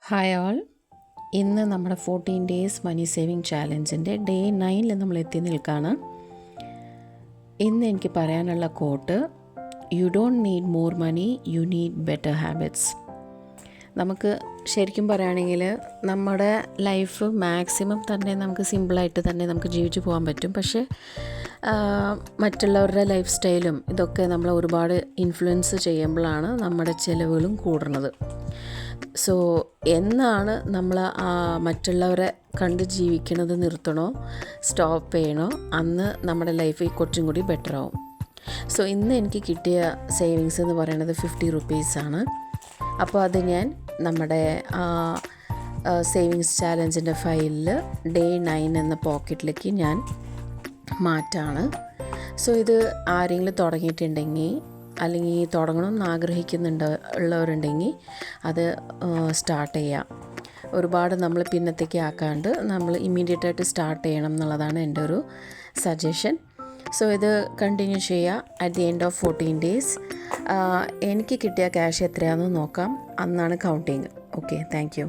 Hi all. ഇന്ന് നമ്മുടെ 14 days money saving ചാലഞ്ചിൻ്റെ ഡേ 9 നമ്മൾ എത്തി നിൽക്കുകയാണ്. ഇന്ന് എനിക്ക് പറയാനുള്ള quote, you don't need more money, you need better habits. നമുക്ക് ശരിക്കും പറയുകയാണെങ്കിൽ നമ്മുടെ ലൈഫ് മാക്സിമം തന്നെ നമുക്ക് സിമ്പിളായിട്ട് തന്നെ നമുക്ക് ജീവിച്ചു പോകാൻ പറ്റും. പക്ഷേ മറ്റുള്ളവരുടെ ലൈഫ് സ്റ്റൈലും ഇതൊക്കെ നമ്മളെ ഒരുപാട് ഇൻഫ്ലുവൻസ് ചെയ്യുമ്പോഴാണ് നമ്മുടെ ചിലവുകളും കൂടുന്നത്. സോ എന്നാണ് നമ്മൾ മറ്റുള്ളവരെ കണ്ട് ജീവിക്കുന്നത് നിർത്തണോ, സ്റ്റോപ്പ് ചെയ്യണോ, അന്ന് നമ്മുടെ ലൈഫ് കുറച്ചും കൂടി ബെറ്റർ ആവും. സോ ഇന്ന് എനിക്ക് കിട്ടിയ സേവിങ്സ് എന്ന് പറയുന്നത് 50 റുപ്പീസാണ്. അപ്പോൾ അത് ഞാൻ നമ്മുടെ സേവിങ്സ് ചാലഞ്ചിൻ്റെ ഫയലിൽ ഡേ 9 എന്ന പോക്കറ്റിലേക്ക് ഞാൻ മാറ്റാണ്. സോ ഇത് ആരെങ്കിലും തുടങ്ങിയിട്ടുണ്ടെങ്കിൽ അല്ലെങ്കിൽ തുടങ്ങണമെന്ന് ഉള്ളവരുണ്ടെങ്കിൽ അത് സ്റ്റാർട്ട് ചെയ്യാം. ഒരുപാട് നമ്മൾ പിന്നത്തേക്ക് ആക്കാണ്ട് നമ്മൾ ഇമ്മീഡിയറ്റായിട്ട് സ്റ്റാർട്ട് ചെയ്യണം എന്നുള്ളതാണ് എൻ്റെ ഒരു സജഷൻ. സോ ഇത് കണ്ടിന്യൂ ചെയ്യുക. At the end of 14 days എനിക്ക് കിട്ടിയ ക്യാഷ് എത്രയാണെന്ന് നോക്കാം. അന്നാണ് കൗണ്ടിങ്. Okay, thank you.